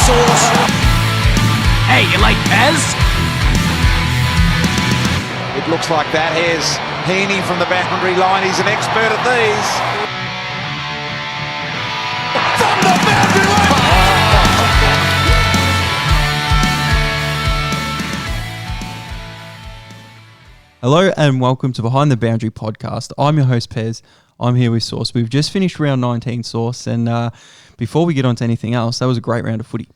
Sauce. Hey, you like Pez? It looks like that. Here's Heaney from the boundary line. He's an expert at these. From the boundary line! Hello and welcome to Behind the Boundary podcast. I'm your host Pez. I'm here with Sauce. We've just finished round 19, Sauce, and before we get on to anything else, that was a great round of footy.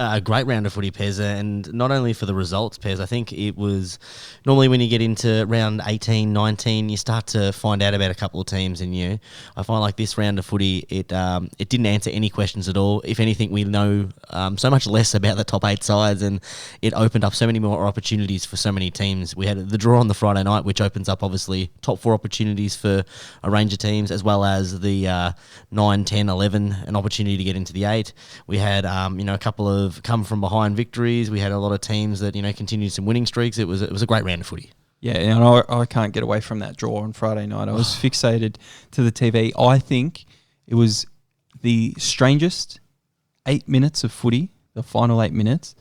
A great round of footy, Pez, and not only for the results, Pez. I think it was normally when you get into round 18, 19, you start to find out about a couple of teams, and I find like this round of footy, it didn't answer any questions at all. If anything, we know so much less about the top 8 sides, and it opened up so many more opportunities for so many teams. We had the draw on the Friday night, which opens up obviously top 4 opportunities for a range of teams, as well as the 9, 10, 11, an opportunity to get into the 8. We had a couple of come from behind victories. We had a lot of teams that continued some winning streaks. It was a great round of footy. Yeah, and I can't get away from that draw on Friday night. I was fixated to the TV. I think it was the strangest 8 minutes of footy, the final 8 minutes,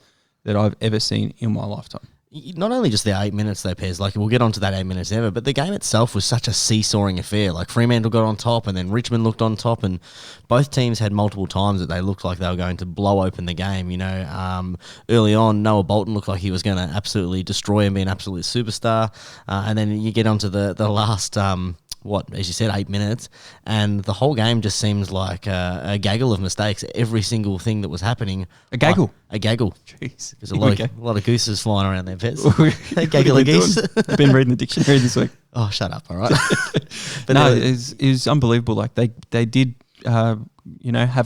that I've ever seen in my lifetime. Not only just the 8 minutes though, Pez, like we'll get onto that 8 minutes ever, but the game itself was such a seesawing affair. Like Fremantle got on top and then Richmond looked on top, and both teams had multiple times that they looked like they were going to blow open the game. Early on, Noah Bolton looked like he was going to absolutely destroy and be an absolute superstar. And then you get onto the last, as you said, 8 minutes, and the whole game just seems like a gaggle of mistakes. Every single thing that was happening. A gaggle? A gaggle. Jeez. There's a lot of gooses flying around there, Pez. A gaggle of geese. I've been reading the dictionary this week. Oh, shut up, all right? But no, it was unbelievable. Like they did, have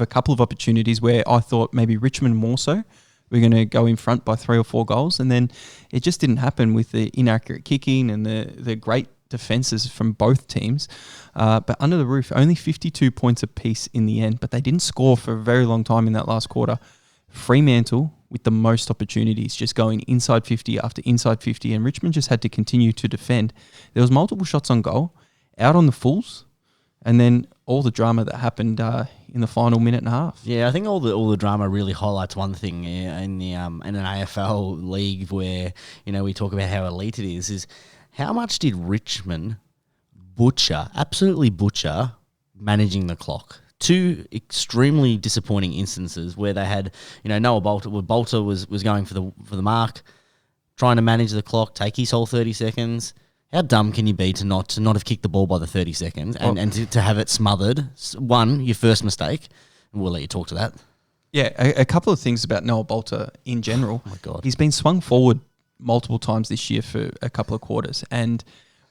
a couple of opportunities where I thought maybe Richmond more so. We're going to go in front by 3 or 4 goals, and then it just didn't happen with the inaccurate kicking and the great defences from both teams. But under the roof, only 52 points apiece in the end, but they didn't score for a very long time in that last quarter. Fremantle with the most opportunities, just going inside 50 after inside 50, and Richmond just had to continue to defend. There was multiple shots on goal, out on the fulls, and then all the drama that happened in the final minute and a half. Yeah, I think all the drama really highlights one thing in an AFL league where we talk about how elite it is how much did Richmond absolutely butcher managing the clock? 2 extremely disappointing instances where they had, Noah Bolter was going for the mark, trying to manage the clock, take his whole 30 seconds. How dumb can you be to not have kicked the ball by the 30 seconds and to have it smothered? One, your first mistake, and we'll let you talk to that. Yeah, a couple of things about Noah Bolter in general. Oh my God. He's been swung forward multiple times this year for a couple of quarters, and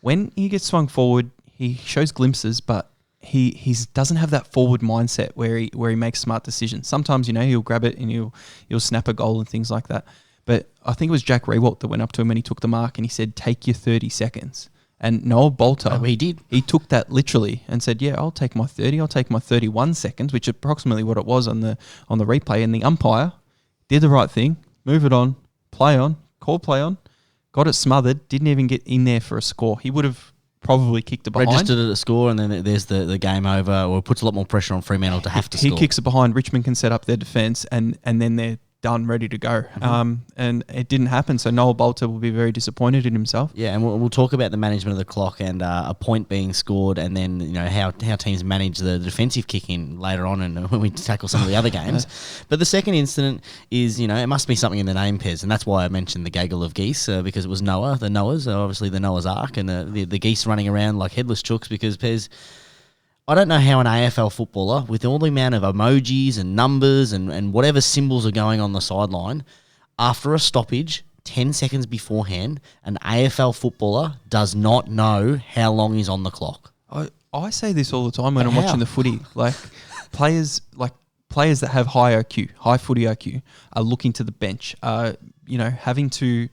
when he gets swung forward, he shows glimpses, but he doesn't have that forward mindset where he makes smart decisions. Sometimes he'll grab it and he'll snap a goal and things like that. But I think it was Jack Rewalt that went up to him and he took the mark and he said, "Take your 30 seconds." And Noah Bolter, he did. He took that literally and said, "Yeah, I'll take my 30. I'll take my 31 seconds," which is approximately what it was on the replay. And the umpire did the right thing, move it on, play on, call play on, got it smothered, didn't even get in there for a score. He would have probably kicked it behind. Registered it a score, and then there's the game over, or puts a lot more pressure on Fremantle to have to score. He kicks it behind. Richmond can set up their defence, and then they're done, ready to go. Mm-hmm. And it didn't happen, so Noah Bolter will be very disappointed in himself. Yeah, and we'll talk about the management of the clock and a point being scored, and then how teams manage the defensive kicking later on, and when we tackle some of the other games. But the second incident is, it must be something in the name, Pez, and that's why I mentioned the gaggle of geese, because it was the Noahs, obviously the Noah's Ark, and the geese running around like headless chooks, because Pez, I don't know how an AFL footballer, with all the amount of emojis and numbers and whatever symbols are going on the sideline, after a stoppage, 10 seconds beforehand, an AFL footballer does not know how long he's on the clock. I say this all the time when I'm watching the footy. Like players that have high footy IQ, are looking to the bench, having to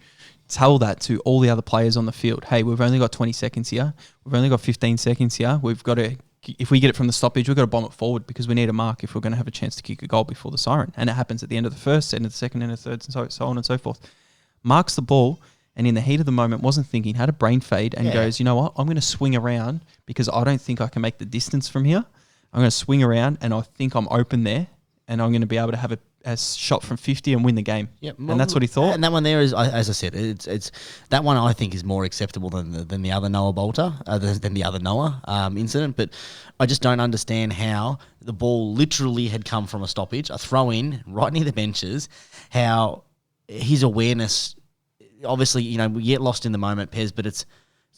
tell that to all the other players on the field. Hey, we've only got 20 seconds here. We've only got 15 seconds here. We've got to, if we get it from the stoppage, we've got to bomb it forward because we need a mark if we're going to have a chance to kick a goal before the siren. And it happens at the end of the first, end of the second, end of the third, and so on and so forth. Marks the ball, and in the heat of the moment wasn't thinking, had a brain fade and goes, you know what, I'm going to swing around because I don't think I can make the distance from here. I'm going to swing around and I think I'm open there and I'm going to be able to have a shot from 50 and win the game. Yep. And that's what he thought. And that one there is, as I said, it's that one I think is more acceptable than the other Noah Bolter, than the other Noah incident. But I just don't understand how the ball literally had come from a stoppage, a throw in right near the benches, how his awareness, obviously, we get lost in the moment, Pez, but it's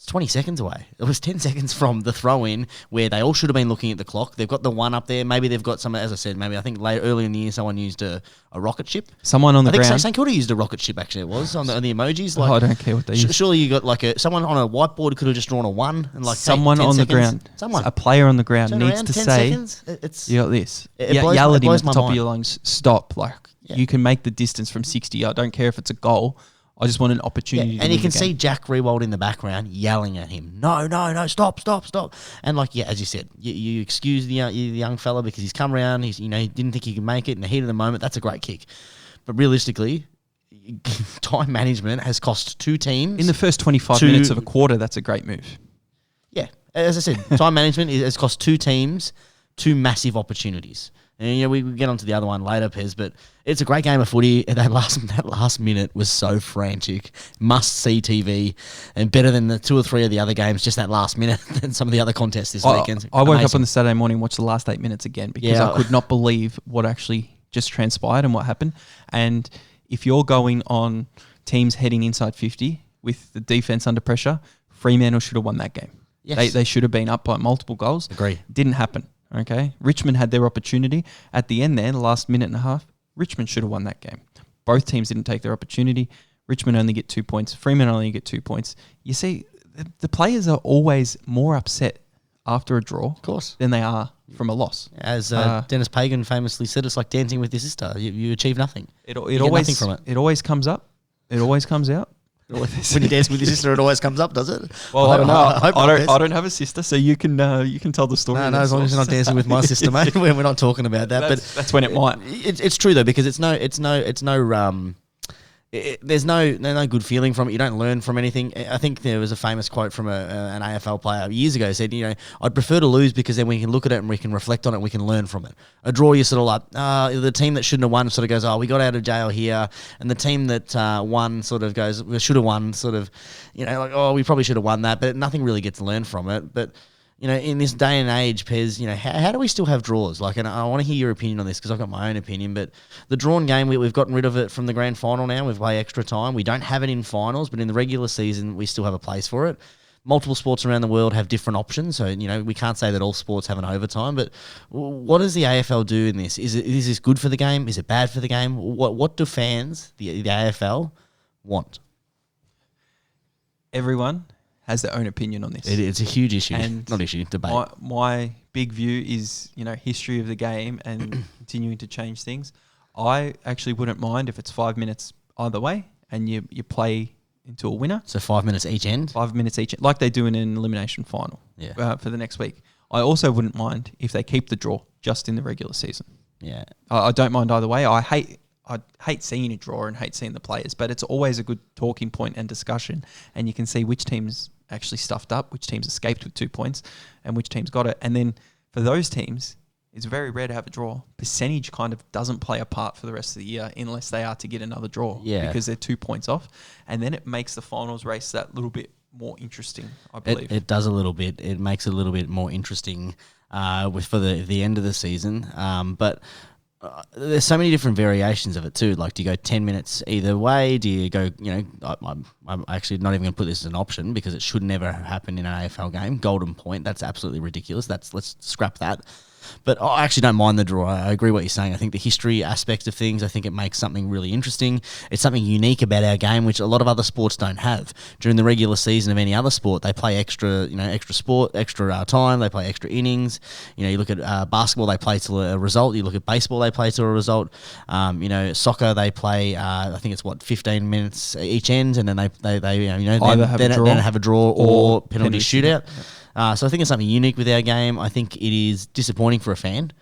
20 seconds away. It was 10 seconds from the throw-in where they all should have been looking at the clock. They've got the one up there. Surely they've got some, as I said, maybe I think early in the year someone used a rocket ship. Someone on the ground. I think St Kilda used a rocket ship, actually, it was, on the emojis. I don't care what they use. Surely you got someone on a whiteboard could have just drawn a 1 and someone on the ground. A player on the ground Turn needs around, to 10 say, seconds. you got this. It Yell at him blows at the my top of mind. your lungs. Stop. You can make the distance from 60. I don't care if it's a goal. I just want an opportunity to and you win can the see game. Jack Rewald in the background yelling at him, no, stop. And as you said, you excuse the young fella because he's come around, he didn't think he could make it in the heat of the moment. That's a great kick. But realistically, time management has cost two teams. In the first 25 minutes of a quarter, that's a great move. Yeah, as I said, time management has cost two teams two massive opportunities. And we get onto the other one later, Pez, but it's a great game of footy. That last minute was so frantic. Must see TV, and better than the 2 or 3 of the other games. Just that last minute than some of the other contests this weekend. I woke up on the Saturday morning, watched the last 8 minutes again because I could not believe what actually just transpired and what happened. And if you're going on teams heading inside 50 with the defense under pressure, Fremantle should have won that game. Yes. They should have been up by multiple goals. Agree. Didn't happen. Okay, Richmond had their opportunity at the end there, the last minute and a half. Richmond should have won that game. Both teams didn't take their opportunity. Richmond only get 2 points. Fremantle only get 2 points. You see, the players are always more upset after a draw, Of course. than they are from a loss. As Dennis Pagan famously said, it's like dancing with your sister. You achieve nothing. It get always nothing from it. It always comes up. It always comes out. When you dance with your sister, it always comes up, does it? Well, I don't know. hope not, Des. I don't have a sister, so you can tell the story. No, as long as you're not dancing with my sister, mate. We're not talking about that. That's when it might. It's true though, because there's no good feeling from it. You don't learn from anything. I think there was a famous quote from an AFL player years ago. Said, I'd prefer to lose because then we can look at it and we can reflect on it and we can learn from it. A draw, you sort of like, the team that shouldn't have won sort of goes, we got out of jail here. And the team that won sort of goes, we should have won, sort of, we probably should have won that. But nothing really gets learned from it. But in this day and age, Pez, how do we still have draws? And I want to hear your opinion on this because I've got my own opinion. But the drawn game, we've gotten rid of it from the grand final now. We've played extra time. We don't have it in finals, but in the regular season, we still have a place for it. Multiple sports around the world have different options. So, we can't say that all sports have an overtime. But what does the AFL do in this? Is this good for the game? Is it bad for the game? What do fans, the AFL, want? Everyone has their own opinion on this. It's a huge issue. And not issue, debate. My big view is, history of the game and continuing to change things. I actually wouldn't mind if it's 5 minutes either way and you play into a winner. So 5 minutes each end? 5 minutes each, like they do in an elimination final for the next week. I also wouldn't mind if they keep the draw just in the regular season. Yeah. I don't mind either way. I hate seeing a draw and hate seeing the players, but it's always a good talking point and discussion, and you can see which teams actually stuffed up, which teams escaped with 2 points, and which teams got it. And then for those teams, it's very rare to have a draw. Percentage kind of doesn't play a part for the rest of the year unless they are to get another draw because they're 2 points off, and then it makes the finals race that little bit more interesting, I believe. It does a little bit. It makes it a little bit more interesting for the end of the season. But there's so many different variations of it too. Like, do you go 10 minutes either way? Do you go, I'm actually not even going to put this as an option because it should never happen in an AFL game. Golden point, that's absolutely ridiculous. Let's scrap that. But I actually don't mind the draw. I agree what you're saying. I think the history aspect of things, I think it makes something really interesting. It's something unique about our game, which a lot of other sports don't have. During the regular season of any other sport, they play extra time. They play extra innings. You look at basketball, they play to a result. You look at baseball, they play to a result. Soccer, they play. I think it's 15 minutes each end, and then they have a draw or penalty shootout. So I think it's something unique with our game. I think it is disappointing for a fan.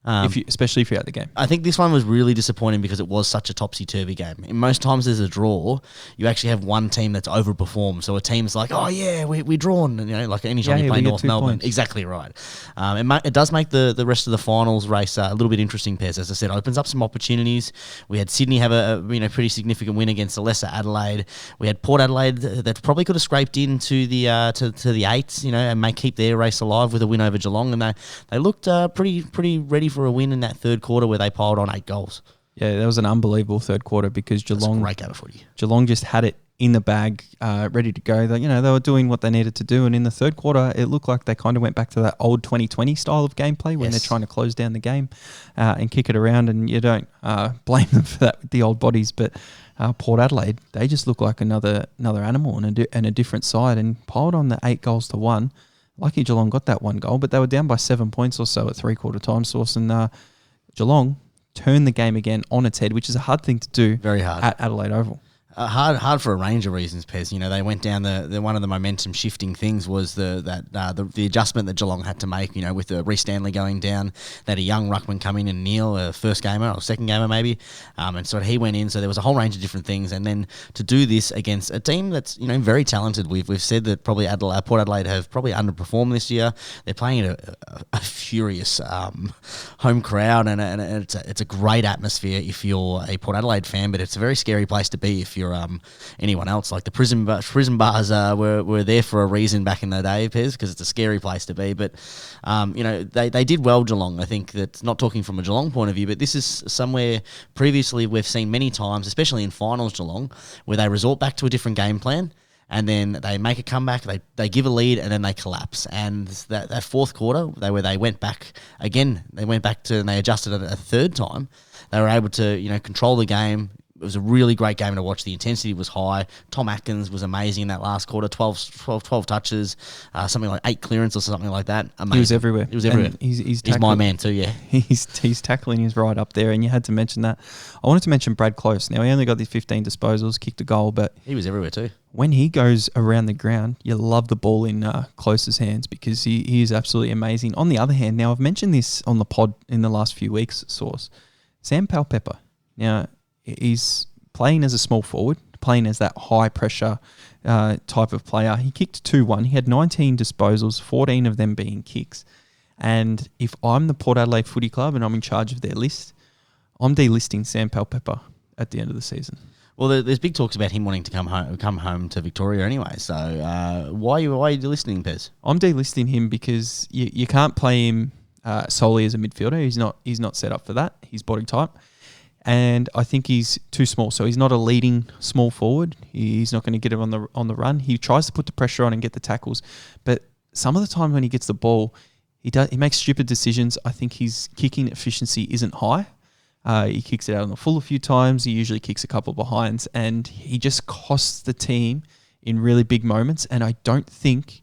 Especially if you're at the game. I think this one was really disappointing because it was such a topsy-turvy game. In most times there's a draw, you actually have one team that's overperformed. So a team's like, oh yeah, we're drawn. And, like any time you play North Melbourne. Points. Exactly right. It does make the rest of the finals race a little bit interesting, Pez. As I said, opens up some opportunities. We had Sydney have a pretty significant win against the lesser Adelaide. We had Port Adelaide that probably could have scraped into the to the eights, and may keep their race alive with a win over Geelong. And they looked pretty ready for a win in that third quarter where they piled on 8 goals. Yeah, that was an unbelievable third quarter because Geelong, great game of footy. Geelong just had it in the bag, ready to go. They were doing what they needed to do, and in the third quarter, it looked like they kind of went back to that old 2020 style of gameplay when they're trying to close down the game and kick it around. And you don't blame them for that with the old bodies, but Port Adelaide, they just look like another animal and a different side, and piled on the 8 goals to 1. Lucky Geelong got that 1 goal, but they were down by 7 points or so at three-quarter time, Sauce, and Geelong turned the game again on its head, which is a hard thing to do. Very hard. At Adelaide Oval. Hard for a range of reasons, Pez. They went down the one of the momentum shifting things was the adjustment that Geelong had to make. With Reece Stanley going down, they had a young ruckman come in and Neil, a first gamer or second gamer maybe, and so he went in. So there was a whole range of different things, and then to do this against a team that's very talented. We've said that probably Port Adelaide have probably underperformed this year. They're playing at a furious home crowd, and it's a great atmosphere if you're a Port Adelaide fan, but it's a very scary place to be if you're anyone else. Like the prison bars were there for a reason back in the day, Pez, because it's a scary place to be. But they did well, Geelong. I think that's not talking from a Geelong point of view, but this is somewhere previously we've seen many times, especially in finals Geelong, where they resort back to a different game plan. And then they make a comeback, they give a lead, and then they collapse. And that fourth quarter, they went back again. They went back and they adjusted it a third time. They were able to control the game. It was a really great game to watch. The intensity was high. Tom Atkins was amazing in that last quarter. 12 touches, something like 8 clearance or something like that. Amazing. He was everywhere. He was everywhere. He's my man too, yeah. He's tackling is right up there, and you had to mention that. I wanted to mention Brad Close. Now, he only got these 15 disposals, kicked a goal, but he was everywhere too. When he goes around the ground, you love the ball in Close's hands because he is absolutely amazing. On the other hand, now I've mentioned this on the pod in the last few weeks, Sauce. Sam Powell-Pepper. Now, he's playing as a small forward, playing as that high-pressure type of player. He kicked 2-1. He had 19 disposals, 14 of them being kicks. And if I'm the Port Adelaide Footy Club and I'm in charge of their list, I'm delisting Sam Powell-Pepper at the end of the season. Well, there's big talks about him wanting to come home to Victoria anyway. So why are you delisting him, Pez? I'm delisting him because you can't play him solely as a midfielder. He's not set up for that. He's body type. And I think he's too small. So he's not a leading small forward. He's not going to get it on the run. He tries to put the pressure on and get the tackles. But some of the time when he gets the ball, he makes stupid decisions. I think his kicking efficiency isn't high. He kicks it out on the full a few times. He usually kicks a couple behinds. And he just costs the team in really big moments. And I don't think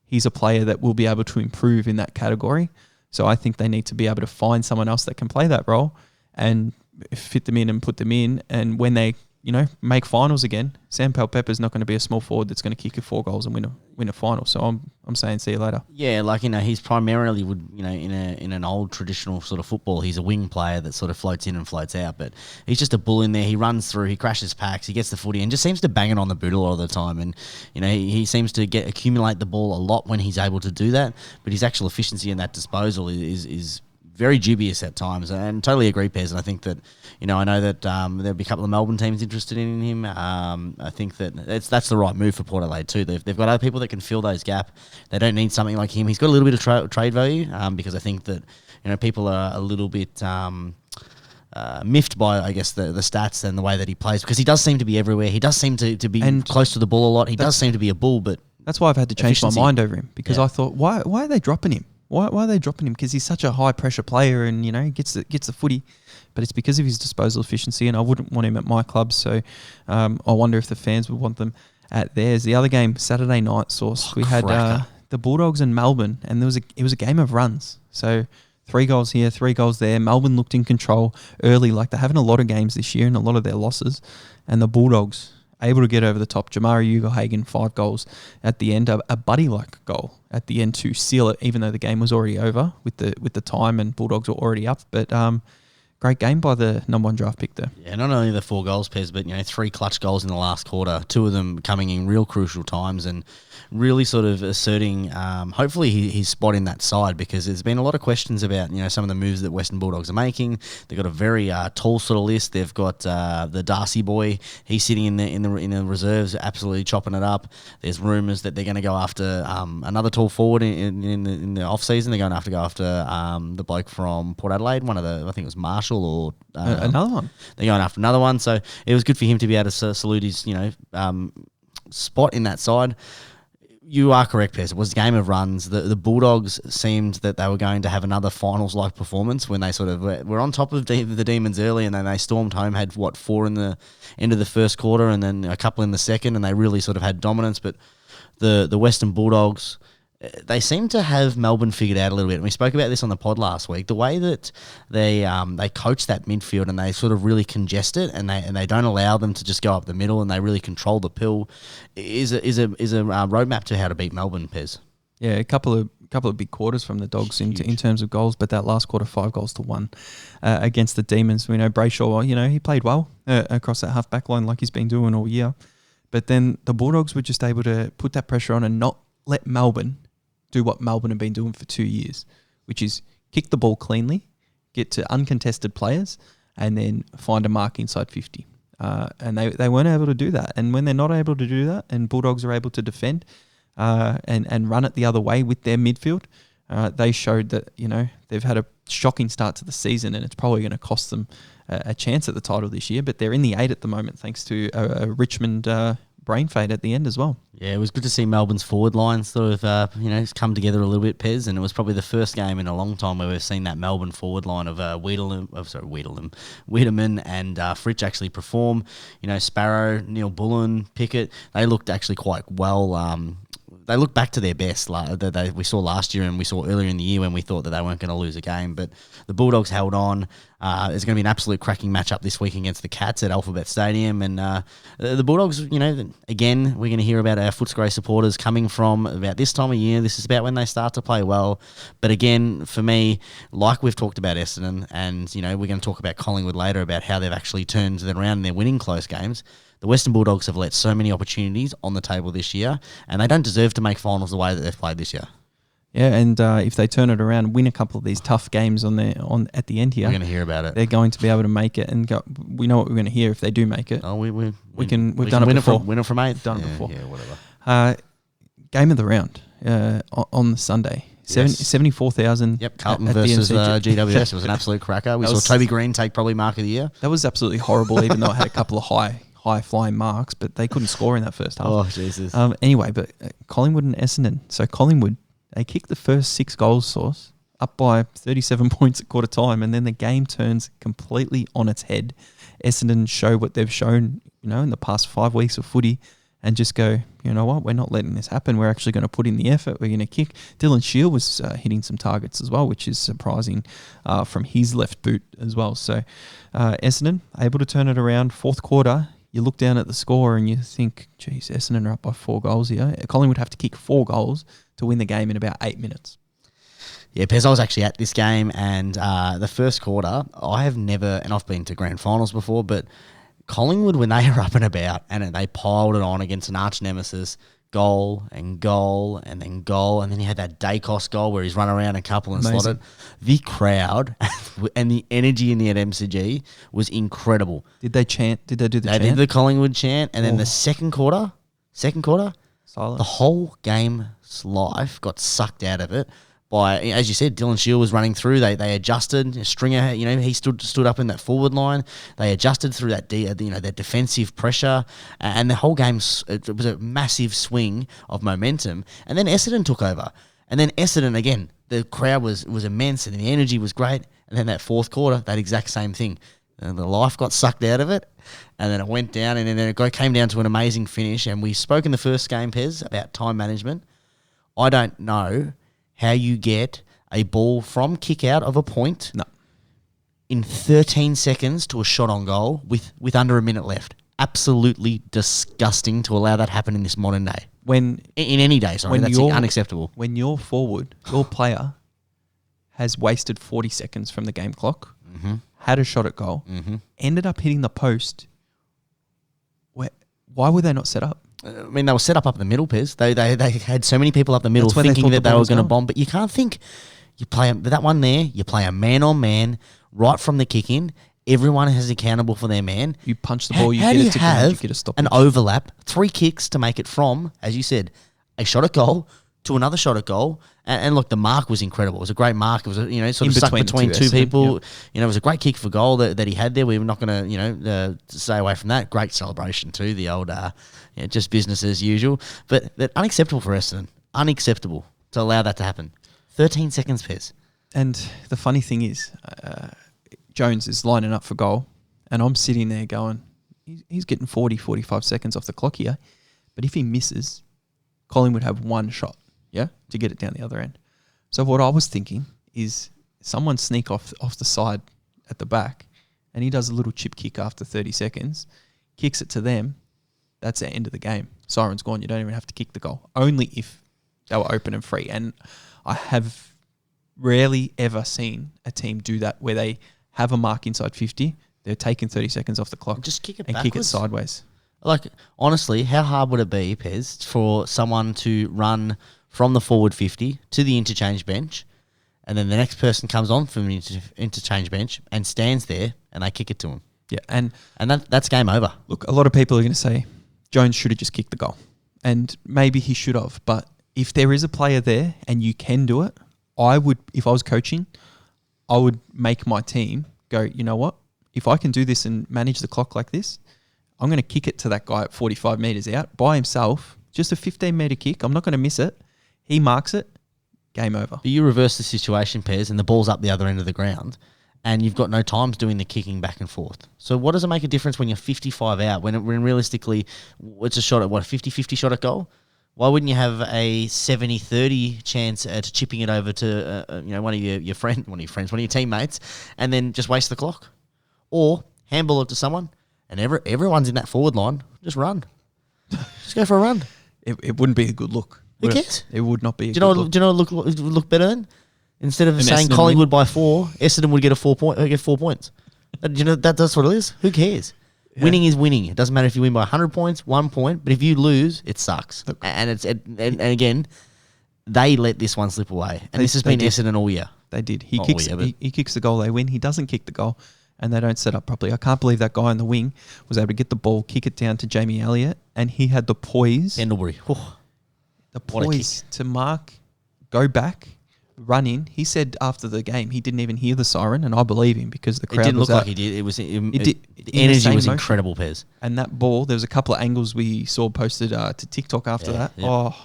he's a player that will be able to improve in that category. So I think they need to be able to find someone else that can play that role and fit them in and put them in. And when they, make finals again, Sam Powell-Pepper's not going to be a small forward that's going to kick you 4 goals and win a final. So I'm saying see you later. Yeah, he's primarily in an old traditional sort of football, he's a wing player that sort of floats in and floats out. But he's just a bull in there. He runs through, he crashes packs, he gets the footy, and just seems to bang it on the boot a lot of the time. And he seems to accumulate the ball a lot when he's able to do that. But his actual efficiency in that disposal is very dubious at times, and totally agree, Pez. And I think that, I know that there'll be a couple of Melbourne teams interested in him. I think that that's the right move for Port Adelaide too. They've got other people that can fill those gaps. They don't need something like him. He's got a little bit of trade value because I think that people are a little bit miffed by, I guess, the stats and the way that he plays, because he does seem to be everywhere. He does seem to be close to the ball a lot. He does seem to be a bull, but that's why I've had to change my mind over him, because I thought, why are they dropping him? Why are they dropping him? Because he's such a high pressure player, and he gets the footy, but it's because of his disposal efficiency. And I wouldn't want him at my club, so I wonder if the fans would want them at theirs. The other game, Saturday night, Sauce, we had the Bulldogs and Melbourne, and it was a game of runs. So 3 goals here, 3 goals there. Melbourne looked in control early, like they're having a lot of games this year and a lot of their losses, and the Bulldogs able to get over the top. Jamari Ugle-Hagan, 5 goals at the end, a buddy-like goal at the end to seal it, even though the game was already over with the time and Bulldogs were already up. But great game by the number 1 draft pick there. Yeah, not only the 4 goals, Pez, but 3 clutch goals in the last quarter. 2 of them coming in real crucial times and really sort of asserting, hopefully, his spot in that side, because there's been a lot of questions about some of the moves that Western Bulldogs are making. They've got a very tall sort of list. They've got the Darcy boy. He's sitting in the reserves, absolutely chopping it up. There's rumours that they're going to go after another tall forward in the off season. They're going to have to go after the bloke from Port Adelaide. I think it was Marshall or another one. They're going after another one. So it was good for him to be able to salute his spot in that side. You are correct, Pez. It was a game of runs. The Bulldogs seemed that they were going to have another finals-like performance when they sort of were on top of the Demons early, and then they stormed home, had, 4 in the end of the first quarter and then a couple in the second, and they really sort of had dominance. But the Western Bulldogs, they seem to have Melbourne figured out a little bit. And we spoke about this on the pod last week. The way that they coach that midfield and they sort of really congest it, and they don't allow them to just go up the middle, and they really control the pill, is a roadmap to how to beat Melbourne, Pez. Yeah, a couple of big quarters from the Dogs in terms of goals, but that last quarter, 5 goals to 1 against the Demons. We know Brayshaw, he played well across that half-back line like he's been doing all year. But then the Bulldogs were just able to put that pressure on and not let Melbourne do what Melbourne have been doing for 2 years, which is kick the ball cleanly, get to uncontested players, and then find a mark inside 50. And they weren't able to do that. And when they're not able to do that, and Bulldogs are able to defend and run it the other way with their midfield, they showed that they've had a shocking start to the season, and it's probably going to cost them a chance at the title this year. But they're in the 8 at the moment, thanks to a Richmond brain fade at the end as well. Yeah, it was good to see Melbourne's forward line sort of, come together a little bit, Pez, and it was probably the first game in a long time where we've seen that Melbourne forward line of Wiedemann and Fritsch actually perform. Sparrow, Neil Bullen, Pickett, they looked actually quite well. They look back to their best that we saw last year and we saw earlier in the year when we thought that they weren't going to lose a game. But the Bulldogs held on. There's going to be an absolute cracking matchup this week against the Cats at Alphabet Stadium. And the Bulldogs, again, we're going to hear about our Footscray supporters coming from about this time of year. This is about when they start to play well. But again, for me, like we've talked about Essendon, and, we're going to talk about Collingwood later about how they've actually turned it around and they're winning close games. The Western Bulldogs have let so many opportunities on the table this year, and they don't deserve to make finals the way that they've played this year. Yeah, and if they turn it around and win a couple of these tough games at the end here, we're going to hear about it. They're going to be able to make it, and we know what we're going to hear if they do make it. Oh, we've done it before. Win it from 8th. We've done it before. Yeah, whatever. Game of the round on the Sunday. 74,000. Yep, Carlton versus GWS. It was an absolute cracker. We saw Toby Green take probably mark of the year. That was absolutely horrible, even though it had a couple of high flying marks, but they couldn't score in that first half. Oh, Jesus. Anyway, but Collingwood and Essendon. So Collingwood, they kicked the first 6 goals, Sauce, up by 37 points at quarter time, and then the game turns completely on its head. Essendon show what they've shown, in the past 5 weeks of footy, and just go, you know what, we're not letting this happen. We're actually going to put in the effort. We're going to kick. Dylan Shield was hitting some targets as well, which is surprising from his left boot as well. So Essendon able to turn it around. Fourth quarter, you look down at the score and you think, geez, Essendon are up by 4 goals here. Collingwood have to kick 4 goals to win the game in about 8 minutes. Yeah, Pez, I was actually at this game, and the first quarter, I have never, and I've been to grand finals before, but Collingwood, when they are up and about and they piled it on against an arch nemesis, goal and goal and then goal, and then you had that Dacos goal where he's run around a couple and slotted. The crowd and the energy in the MCG was incredible. Did they chant? Did they do the chant? They did the Collingwood chant, and then the second quarter, silence. The whole game's life got sucked out of it. By, as you said, Dylan Shield was running through. They adjusted. Stringer, he stood up in that forward line. They adjusted through that that defensive pressure, and the whole game, it was a massive swing of momentum. And then Essendon took over, and then Essendon again. The crowd was immense, and the energy was great. And then that fourth quarter, that exact same thing. And the life got sucked out of it, and then it went down, and then it came down to an amazing finish. And we spoke in the first game, Pez, about time management. I don't know how you get a ball from kick out of a point in 13 seconds to a shot on goal with under a minute left. absolutely disgusting to allow that happen in this modern day. When In any day, sorry, that's unacceptable. When your forward, your player, has wasted 40 seconds from the game clock, had a shot at goal, ended up hitting the post, why were they not set up? I mean, they were set up the middle, Pez. They had so many people up the middle That's where they thinking thought that the they ball were was going to going. bomb. But you can't think. You play that one there. You play a man-on-man right from the kick-in. Everyone is accountable for their man. You punch the ball, you How get do it to ground, you have get a stoppage. an overlap, 3 kicks to make it from, as you said, a shot at goal to another shot at goal. And look, the mark was incredible. It was a great mark. It was, sort of stuck between two people. Yep. It was a great kick for goal that he had there. We were not going to, stay away from that. Great celebration too. The old, just business as usual. But unacceptable for Essendon. Unacceptable to allow that to happen. 13 seconds, Pez. And the funny thing is, Jones is lining up for goal, and I'm sitting there going, he's getting 40, 45 seconds off the clock here. But if he misses, Colin would have one shot, to get it down the other end. So what I was thinking is someone sneak off the side at the back, and he does a little chip kick after 30 seconds, kicks it to them. That's the end of the game. Siren's gone. You don't even have to kick the goal. Only if they were open and free. And I have rarely ever seen a team do that where they have a mark inside 50, they're taking 30 seconds off the clock Just kick it and backwards. kick it sideways. Like, honestly, how hard would it be, Pez, for someone to run from the forward 50 to the interchange bench, and then the next person comes on from the interchange bench and stands there, and they kick it to him? Yeah, and that's game over. look, a lot of people are going to say Jones should have just kicked the goal. And maybe he should have. But if there is a player there and you can do it, I would, if I was coaching, I would make my team go, you know what? If I can do this and manage the clock like this, I'm going to kick it to that guy at 45 metres out by himself. Just a 15-metre kick. I'm not going to miss it. He marks it. Game over. But you reverse the situation, Pez, and the ball's up the other end of the ground, and you've got no times doing the kicking back and forth. So what does it make a difference when you're 55 out, when realistically it's a shot at, 50-50 shot at goal? Why wouldn't you have a 70-30 chance at chipping it over to one of your teammates, and then just waste the clock? Or handball it to someone, and everyone's in that forward line, just run. Just go for a run. It wouldn't be a good look. Who cares? It would not be a Do good you look. know what would look better then? Instead of saying Essendon Collingwood by 4, Essendon would get 4 points. That's what it is. Who cares? Yeah. Winning is winning. It doesn't matter if you win by 100 points, 1 point, but if you lose, it sucks. Look. And again, they let this one slip away. And this has been Essendon all year. They did. He kicks the goal, they win. He doesn't kick the goal, and they don't set up properly. I can't believe that guy on the wing was able to get the ball, kick it down to Jamie Elliott, and he had the poise. Pendlebury. The poise to mark, go back, run in. He said after the game he didn't even hear the siren, and I believe him because the crowd It didn't was look out. like he did. It was. The the energy same was motion. incredible, Pez. And that ball, there was a couple of angles we saw posted to TikTok after that. Yeah. Oh,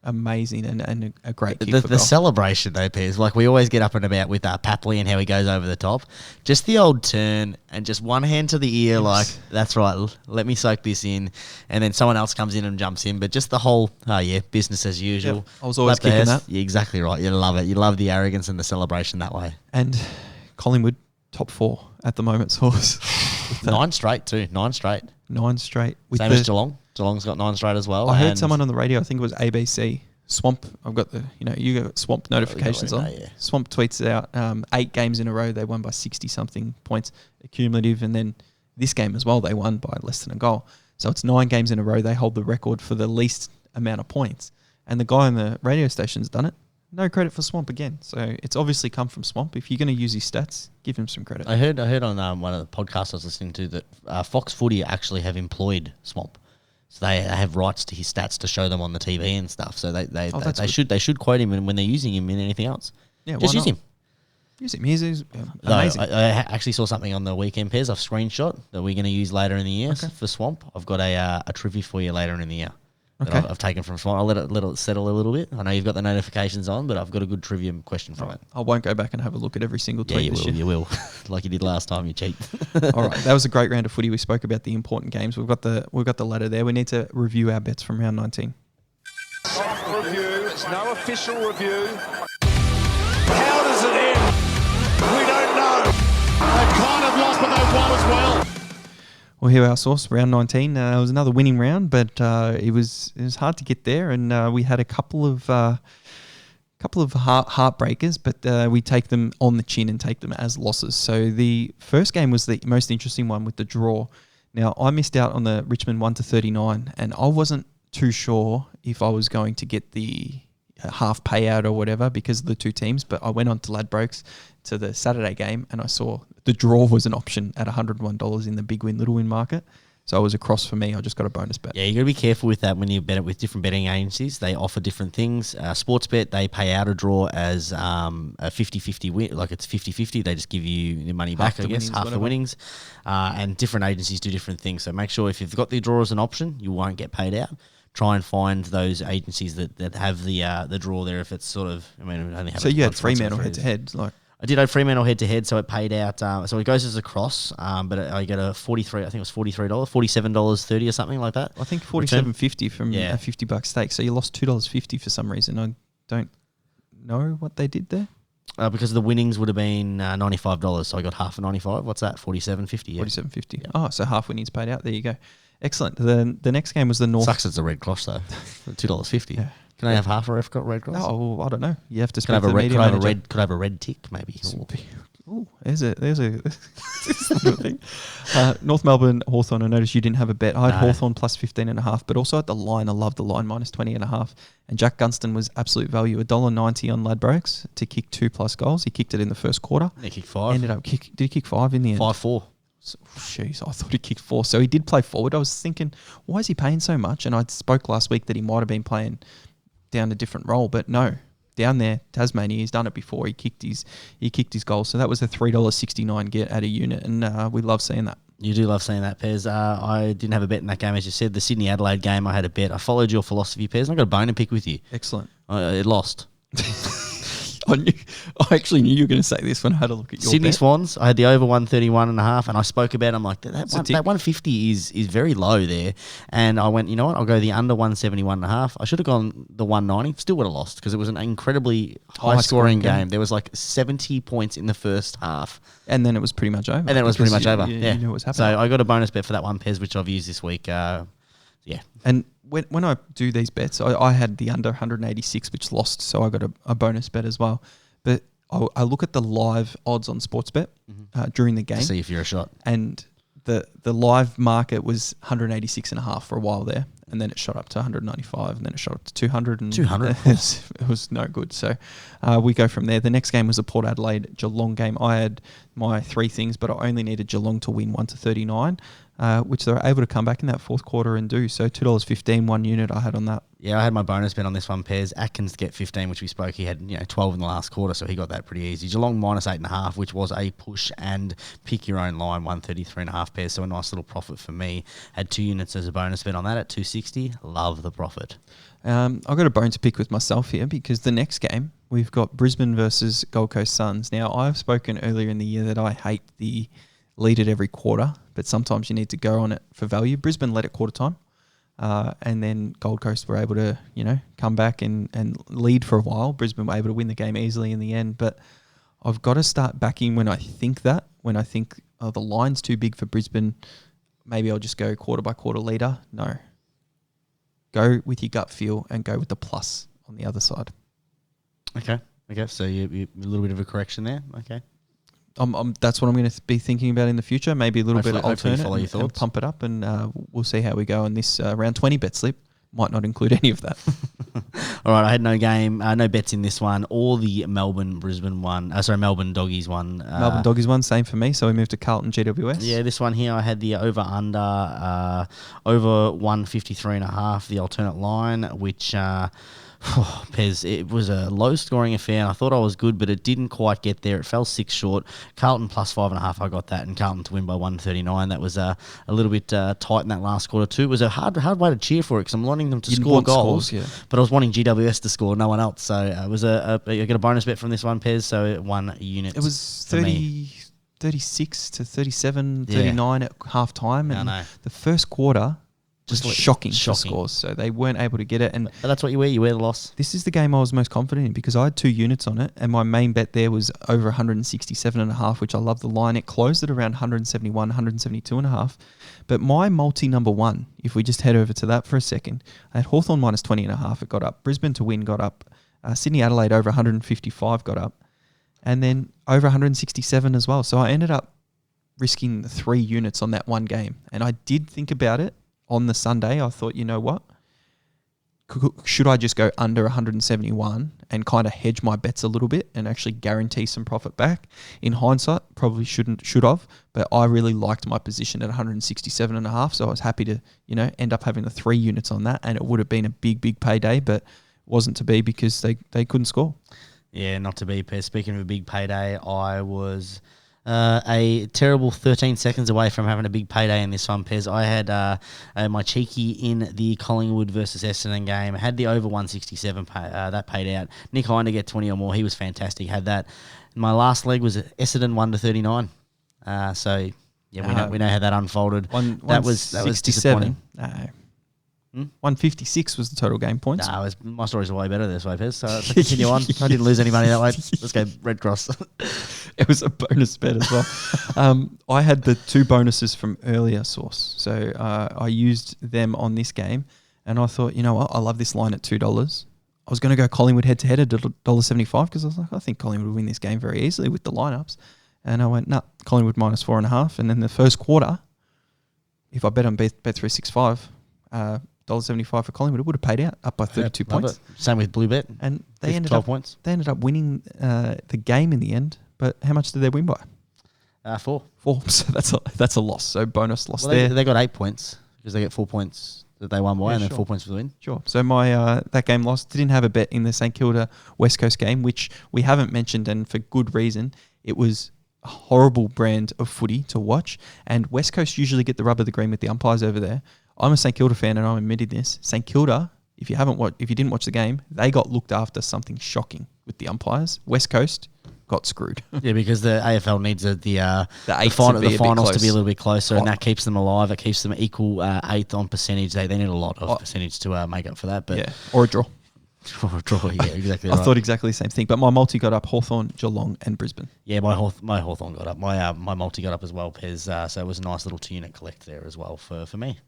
amazing and a great kick for The goal. celebration though, Pez, like we always get up and about with Papley and how he goes over the top. Just the old turn and just one hand to the ear, like, that's right, let me soak this in. And then someone else comes in and jumps in. But just the whole, business as usual. Yep, I was always Clap the kicking hands. that. You're exactly right. You love it. You love the arrogance and the celebration that way. And Collingwood, top 4 at the moment, Sauce. 9 straight too. 9 straight. 9 straight. Same as Geelong. Geelong's got 9 straight as well. I heard someone on the radio, I think it was ABC, Swamp. I've got you got Swamp notifications on. Yeah. Swamp tweets it out. 8 games in a row, they won by 60-something points cumulative. And then this game as well, they won by less than a goal. So it's 9 games in a row. They hold the record for the least amount of points. And the guy on the radio station's done it. No credit for Swamp again. So it's obviously come from Swamp. If you're going to use his stats, give him some credit. I heard on one of the podcasts I was listening to that Fox Footy actually have employed Swamp, so they have rights to his stats to show them on the TV and stuff. So they should quote him when they're using him in anything else. Yeah, just use him. Use him. He's Though, amazing. I actually saw something on the weekend, Pez. I've screenshot that we're going to use later in the year for Swamp. I've got a trivia for you later in the year. Okay. I've taken from Swamp. I'll let it settle a little bit. I know you've got the notifications on, but I've got a good trivia question from it. I won't go back and have a look at every single Yeah, tweet this year. you will. Like you did last time, you cheat. All right, that was a great round of footy. We spoke about the important games. We've got the ladder there. We need to review our bets from round 19. Soft review. It's no official review. How does it end? We don't know. They've kind of lost, but they've won as well. Well, here our sauce, round 19. It was another winning round, but it was hard to get there, and we had a couple of heartbreakers, but we take them on the chin and take them as losses. So the first game was the most interesting one with the draw. Now, I missed out on the Richmond 1-39, and I wasn't too sure if I was going to get the half payout or whatever because of the two teams, but I went on to Ladbrokes to the Saturday game, and I saw the draw was an option at $101 in the big win, little win market. So it was a cross for me. I just got a bonus bet. Yeah, you got to be careful with that when you bet it with different betting agencies. They offer different things. Sportsbet, they pay out a draw as a 50-50 win. Like it's 50-50. They just give you your money back, I guess, half the winnings. And different agencies do different things. So make sure if you've got the draw as an option, you won't get paid out. Try and find those agencies that have the draw there if it's sort of, I mean, only have so you had Fremantle head-to-head, like... I did have Fremantle head-to-head, so it paid out. So it goes as a cross, but I get a 43. I think it was $43, $47.30 or something like that. I think $47.50 from a $50 stake. So you lost $2.50 for some reason. I don't know what they did there. Because the winnings would have been $95, so I got half of 95. What's that? $47.50. Yeah. $47.50. Yeah. Oh, so half winnings paid out. There you go. Excellent. The next game was the North. Sucks it's a red cross though. $2.50. Yeah. Can I have half a red cross? Oh, well, I don't know. You have to speak to the media manager. Could I have a red tick, maybe? Oh, there's a thing. North Melbourne, Hawthorn. I noticed you didn't have a bet. I had Hawthorn plus 15.5, but also at the line, I love the line, minus 20.5. And Jack Gunston was absolute value, $1.90 on Ladbrokes to kick 2+ goals. He kicked it in the first quarter. He kicked 5. Did he kick 5 in the end? 5-4. Jeez, I thought he kicked 4. So he did play forward. I was thinking, why is he paying so much? And I spoke last week that he might have been playing down a different role, but no, down there, Tasmania, he's done it before. He kicked his goal, so that was a $3.69 get at a unit, and we love seeing that. You do love seeing that, Pez. I didn't have a bet in that game, as you said. The Sydney Adelaide game, I had a bet. I followed your philosophy, Pez, and I got a bone to pick with you. Excellent. It lost. I actually knew you were going to say this when I had a look at your Sydney bet. Swans, I had the over 131.5, and I spoke about it. I'm like, that 150 is very low there. And I went, you know what, I'll go the under 171.5. I should have gone the 190. Still would have lost because it was an incredibly high-scoring game. There was like 70 points in the first half. And then it was pretty much over. You knew what was happening. So I got a bonus bet for that one, Pez, which I've used this week. Yeah. And when I do these bets, I had the under 186, which lost, so I got a bonus bet as well. But I look at the live odds on Sportsbet during the game. See if you're a shot. And the live market was 186.5 for a while there, and then it shot up to 195, and then it shot up to 200. 200? It was no good. So we go from there. The next game was a Port Adelaide Geelong game. I had my 3 things, but I only needed Geelong to win 1-39. Which they were able to come back in that fourth quarter and do. So $2.15, 1 unit I had on that. Yeah, I had my bonus bet on this one, Pez. Atkins to get 15, which we spoke. He had 12 in the last quarter, so he got that pretty easy. Geelong minus 8.5, which was a push, and pick your own line, 133.5, Pez. So a nice little profit for me. Had 2 units as a bonus bet on that at 260. Love the profit. I've got a bone to pick with myself here because the next game, we've got Brisbane versus Gold Coast Suns. Now, I've spoken earlier in the year that I hate the lead it every quarter, but sometimes you need to go on it for value. Brisbane led at quarter time, and then Gold Coast were able to, come back and lead for a while. Brisbane were able to win the game easily in the end, but I've got to start backing when I think the line's too big for Brisbane. Maybe I'll just go quarter by quarter leader. No. Go with your gut feel and go with the plus on the other side. Okay. So you a little bit of a correction there. Okay. That's what I'm going to be thinking about in the future. Maybe a little bit of alternate and pump it up, and we'll see how we go on this round 20 bet slip. Might not include any of that. All right, I had no bets in this one, or the Melbourne Doggies one. Melbourne Doggies one, same for me. So we moved to Carlton GWS. Yeah, this one here, I had the over 153.5, the alternate line, which. Pez, it was a low-scoring affair, and I thought I was good, but it didn't quite get there. It fell 6 short. Carlton plus 5.5, I got that, and Carlton to win by 139. That was a little bit tight in that last quarter too. It was a hard way to cheer for it because I'm wanting them to score goals, but I was wanting GWS to score, no one else. So it was I got a bonus bet from this one, Pez, so 1 unit. It was 36 to 37, 39 at half time, and the first quarter was shocking for scores. So they weren't able to get it. And that's what you wear. You wear the loss. this is the game I was most confident in because I had 2 units on it, and my main bet there was over 167.5, which I love the line. It closed at around 171, 172.5. But my multi number 1, if we just head over to that for a second, I had Hawthorn minus 20.5. It got up. Brisbane to win got up. Sydney Adelaide over 155 got up. And then over 167 as well. So I ended up risking 3 units on that one game. And I did think about it on the Sunday. I thought, you know what? Should I just go under 171 and kind of hedge my bets a little bit and actually guarantee some profit back? In hindsight, probably should have, but I really liked my position at 167.5, so I was happy to, end up having the 3 units on that, and it would have been a big payday, but wasn't to be because they couldn't score. Yeah, not to be. Speaking of a big payday, I was a terrible 13 seconds away from having a big payday in this one, Pez. I had my cheeky in the Collingwood versus Essendon game. I had the over 167 that paid out. Nick Hind to get 20 or more. He was fantastic. Had that. My last leg was Essendon 1-39. So yeah, we know how that unfolded. That was disappointing. 156 was the total game points. My story's way better this way, Pez. So let's continue on. I didn't lose any money that way. Let's go Red Cross. It was a bonus bet as well. I had the 2 bonuses from earlier Sauce. So I used them on this game, and I thought, you know what? I love this line at $2. I was going to go Collingwood head-to-head at $1.75 because I was like, I think Collingwood would win this game very easily with the lineups. And I went, Collingwood minus 4.5. And then the first quarter, if I bet on Bet365, $1.75 for Collingwood, it would have paid out up by 32 points. Same with Blue Bet. And they ended 12 up points. They ended up winning the game in the end. But how much did they win by? 4. 4. So that's a loss. So bonus loss Well, there. They got 8 points because they get 4 points that they won by, and then 4 points for the win. Sure. So my that game lost. Didn't have a bet in the St Kilda West Coast game, which we haven't mentioned, and for good reason. It was a horrible brand of footy to watch, and West Coast usually get the rub of the green with the umpires over there. I'm a St Kilda fan, and I'm admitting this. St Kilda, if you didn't watch the game, they got looked after something shocking with the umpires. West Coast got screwed. Yeah, because the AFL needs the finals to be a little bit closer, and that keeps them alive. It keeps them equal 8th on percentage. They need a lot of percentage to make up for that. But yeah, or a draw. Or a draw, yeah, exactly. I thought exactly the same thing, but my multi got up Hawthorn, Geelong, and Brisbane. Yeah, my Hawthorn got up. My multi got up as well, Pez. So it was a nice little 2-unit collect there as well for me.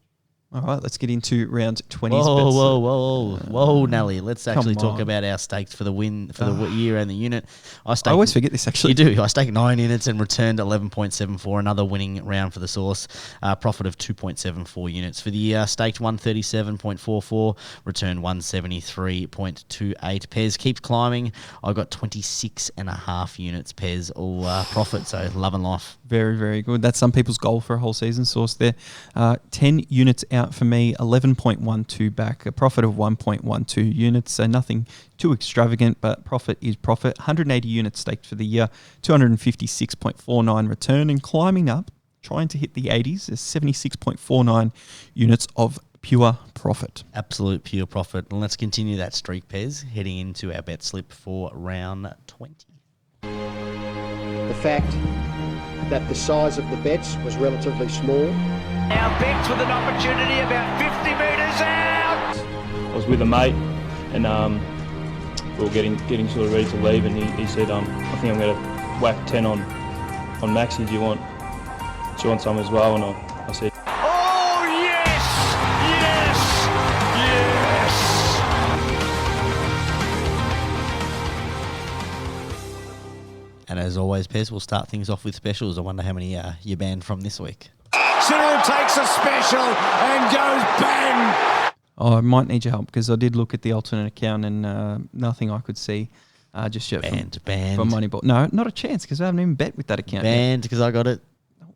All right, let's get into round 20s. Whoa, Nelly. Let's actually talk about our stakes for the win for the year and the unit. I always forget this, actually. You do. I staked 9 units and returned 11.74. Another winning round for the Sauce. Profit of 2.74 units. For the year, staked 137.44. Returned 173.28. Pez keeps climbing. I got 26.5 units, Pez. All profit, so love and life. Very, very good. That's some people's goal for a whole season, Sauce there. 10 units out for me, 11.12 back, a profit of 1.12 units, so nothing too extravagant, but profit is profit. 180 units staked for the year, 256.49 return, and climbing up, trying to hit the 80s, is 76.49 units of pure profit. Absolute pure profit. And let's continue that streak, Pez, heading into our bet slip for round 20. The fact that the size of the bets was relatively small. Our bets with an opportunity about 50 metres out. I was with a mate, and we were getting sort of ready to leave, and he said, I think I'm going to whack 10 on Maxi. Do you want some as well? And I said, Oh, yes! And as always, Pez, we'll start things off with specials. I wonder how many you banned from this week. Cyril takes a special and goes bang! Oh, I might need your help because I did look at the alternate account and nothing I could see just yet Banned. from Moneyball. No, not a chance because I haven't even bet with that account Banned because I got it.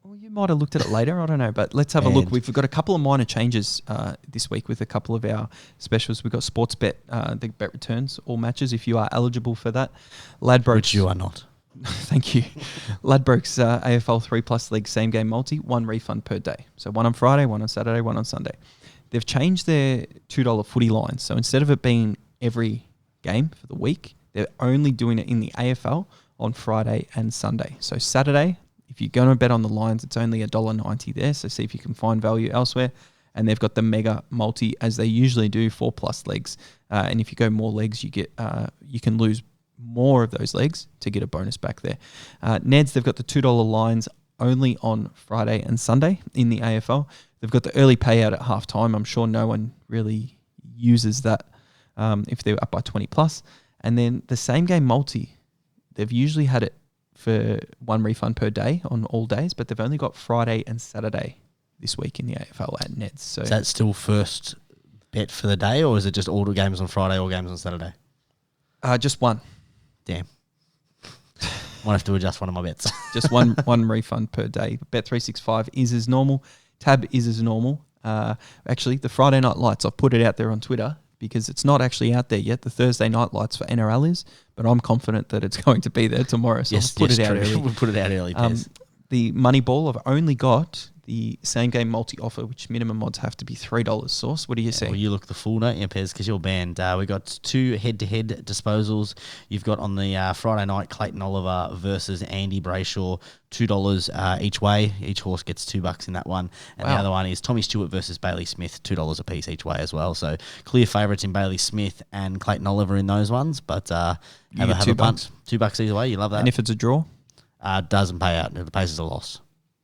Well, you might have looked at it later. I don't know, but let's have a look. We've got a couple of minor changes this week with a couple of our specials. We've got sports bet, the bet returns, all matches if you are eligible for that. Ladbrokes. Which you are not. Thank you. Ladbrokes AFL 3+ League same game multi, 1 refund per day. So 1 on Friday, 1 on Saturday, 1 on Sunday. They've changed their $2 footy lines. So instead of it being every game for the week, they're only doing it in the AFL on Friday and Sunday. So Saturday, if you're going to bet on the lines, it's only $1.90 there. So see if you can find value elsewhere. and they've got the mega multi as they usually do, 4+ legs. And if you go more legs, you get you can lose more of those legs to get a bonus back there. Neds, they've got the $2 lines only on Friday and Sunday in the AFL. They've got the early payout at halftime. I'm sure no one really uses that if they're up by 20+. And then the same game multi, they've usually had it for one refund per day on all days, but they've only got Friday and Saturday this week in the AFL at Neds. So is that still first bet for the day, or is it just all the games on Friday, all games on Saturday? Just one. Damn. Might have to adjust one of my bets. Just one refund per day. Bet365 is as normal. Tab is as normal. Actually, the Friday Night Lights, I've put it out there on Twitter because it's not actually out there yet. The Thursday Night Lights for NRL is, but I'm confident that it's going to be there tomorrow. So Yes, I'll put it out true. early. We'll put it out early, Pez. The money ball, I've only got the same game multi offer, which minimum odds have to be $3. Sauce. What do you see? Well, you look the fool, don't you, Pez? Because you're banned. We got 2 head-to-head disposals. You've got on the Friday night Clayton Oliver versus Andy Brayshaw, $2 each way. Each horse gets $2 in that one. And the other one is Tommy Stewart versus Bailey Smith, $2 a piece each way as well. So clear favourites in Bailey Smith and Clayton Oliver in those ones. But have a punt. $2 either way. You love that. And if it's a draw? Doesn't pay out. It pays as a loss.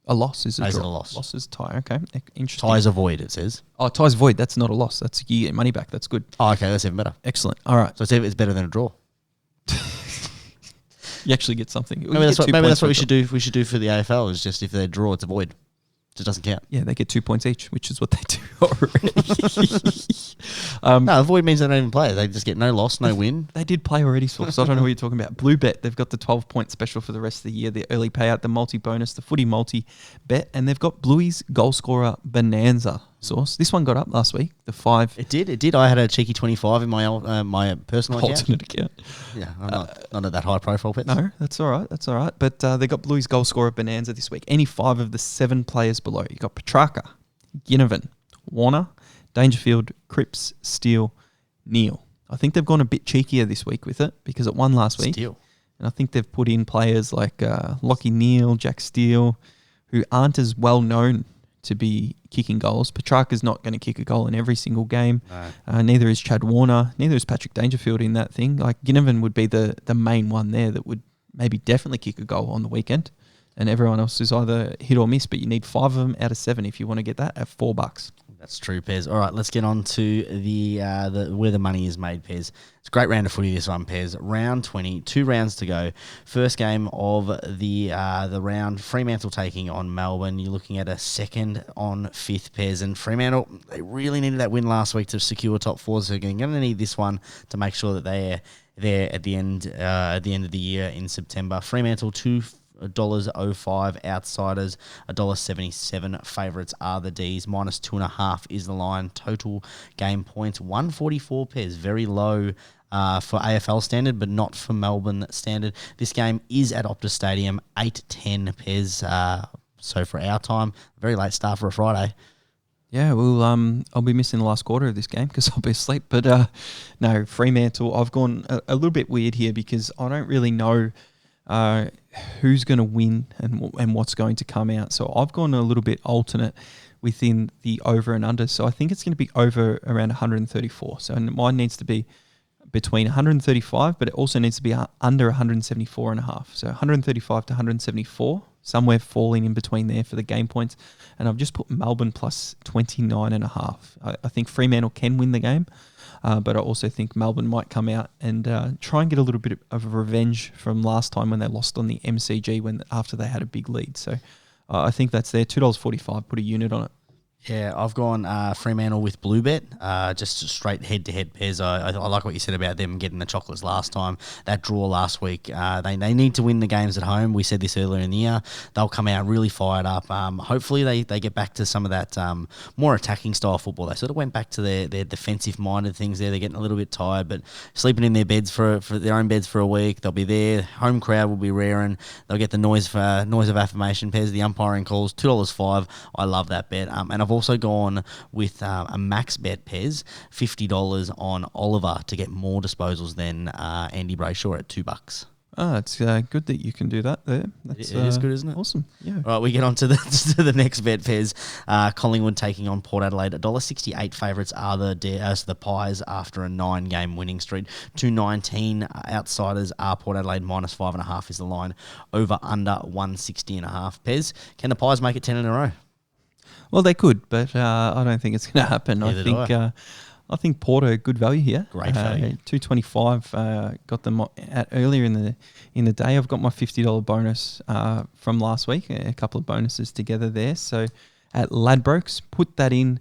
A loss is a Pays draw. as a loss. Loss is tie. Okay, interesting. Ties avoid, it says. Oh, ties void. That's not a loss. That's you get money back. That's good. Oh, okay. That's even better. Excellent. All right. So it's better than a draw. You actually get something. Maybe that's what we should do. We should do for the AFL is just if they draw, it's a void. It just doesn't count. Yeah, they get 2 points each, which is what they do already. No, a void means they don't even play. They just get no loss, no win. They did play already, so I don't know what you're talking about. Blue Bet, they've got the 12-point special for the rest of the year, the early payout, the multi-bonus, the footy multi-bet, and they've got Bluey's goal scorer bonanza. Sauce. This one got up last week, the 5. It did. I had a cheeky 25 in my personal account. Alternate account. Yeah, I'm not at that high profile, Pets. No, that's all right. But they got Bluey's goal scorer bonanza this week. Any 5 of the 7 players below. You got Petrarca, Ginnivan, Warner, Dangerfield, Cripps, Steele, Neal. I think they've gone a bit cheekier this week with it because it won last week. Steele. And I think they've put in players like Lockie Neal, Jack Steele, who aren't as well known to be kicking goals. Petrarca's not going to kick a goal in every single game. No. Neither is Chad Warner. Neither is Patrick Dangerfield in that thing. Like Ginnivan would be the main one there that would maybe definitely kick a goal on the weekend. And everyone else is either hit or miss, but you need 5 of them out of 7 if you want to get that at $4. That's true, Pez. All right, let's get on to the where the money is made, Pez. It's a great round of footy, this one, Pez. Round 20, 2 rounds to go. First game of the round, Fremantle taking on Melbourne. You're looking at a 2nd on 5th, Pez. And Fremantle, they really needed that win last week to secure top 4, so they're going to need this one to make sure that they're there at the end of the year in September. Fremantle, $2.05 outsiders, $1.77 favourites are the Ds, minus 2.5 is the line. Total game points 144, Pez, very low for AFL standard, but not for Melbourne standard. This game is at Optus Stadium, 8:10, Pez. So for our time, very late start for a Friday. Yeah, well, I'll be missing the last quarter of this game because I'll be asleep. But no, Fremantle, I've gone a little bit weird here because I don't really know who's going to win and what's going to come out. So I've gone a little bit alternate within the over and under. So I think it's going to be over around 134. So mine needs to be between 135, but it also needs to be under 174.5. So 135 to 174, somewhere falling in between there for the game points. And I've just put Melbourne plus 29.5. I think Fremantle can win the game. But I also think Melbourne might come out and try and get a little bit of revenge from last time when they lost on the MCG after they had a big lead. So I think that's there. $2.45, put a unit on it. Yeah, I've gone Fremantle with Blue Bet, just straight head-to-head pairs. I like what you said about them getting the chocolates last time. That draw last week, they need to win the games at home. We said this earlier in the year. They'll come out really fired up. Hopefully they get back to some of that more attacking style football. They sort of went back to their defensive-minded things there. They're getting a little bit tired, but sleeping in their beds for their own beds for a week. They'll be there. Home crowd will be raring. They'll get the noise of affirmation pairs, the umpiring calls, $2.05. I love that bet. And I've also gone with a max bet, Pez, $50 on Oliver to get more disposals than Andy Brayshaw at $2. It's good that you can do that there. That's, It is good, isn't it? Awesome. Yeah. All right, we get on to the next bet, Pez. Collingwood taking on Port Adelaide. $1.68 favourites are the Pies after a 9-game winning streak. 2.19 outsiders are Port Adelaide. -5.5 is the line. Over under 160.5. Pez, can the Pies make it 10 in a row? Well, they could, but I don't think it's going to happen. I think Porter good value here. Great value. 225. Got them at earlier in the day. I've got my $50 bonus from last week. A couple of bonuses together there. So at Ladbrokes, put that in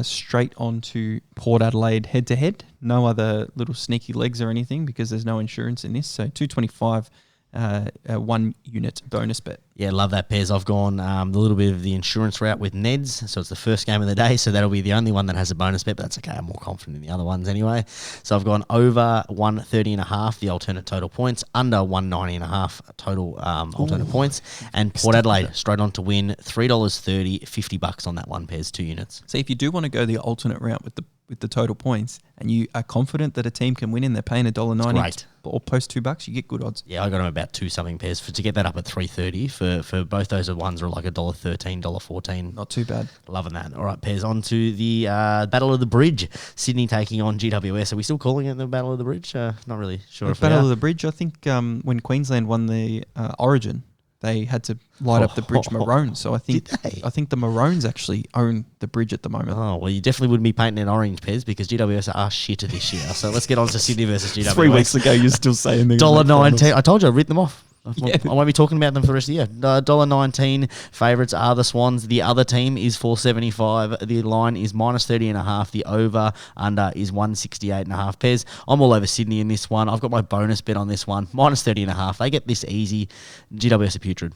straight onto Port Adelaide head to head. No other little sneaky legs or anything because there's no insurance in this. So 225. A 1 unit bonus bet. Yeah, love that, Pez. I've gone a little bit of the insurance route with Neds, so it's the first game of the day, so that'll be the only one that has a bonus bet, but that's okay. I'm more confident in the other ones anyway. So I've gone over 130.5, the alternate total points, under 190.5 total alternate points, and Port Adelaide straight on to win $3.30, $50 on that one, Pez, 2 units. So if you do want to go the alternate route with the total points, and you are confident that a team can win and they're paying $1.90 or post $2, you get good odds. Yeah, I got them about 2 something pairs to get that up at $3.30 for both those ones are like $1.13, $1.14. Not too bad. Loving that. All right, pairs on to the Battle of the Bridge. Sydney taking on GWS. Are we still calling it the Battle of the Bridge? Not really sure. The Battle of the Bridge. I think when Queensland won the Origin, they had to light up the bridge maroon. So I think the Maroons actually own the bridge at the moment. Oh, well, you definitely wouldn't be painting it orange, Pez, because GWS are shit this year. So let's get on to Sydney versus GWS. 3 weeks ago, you're still saying they're $1.19. I told you I'd written them off. Yeah. I won't be talking about them for the rest of the year. $1.19 favourites are the Swans. The other team is $4.75. The line is -30.5. The over under is 168.5. Pez, I'm all over Sydney in this one. I've got my bonus bet on this one. -30.5. They get this easy. GWS are putrid.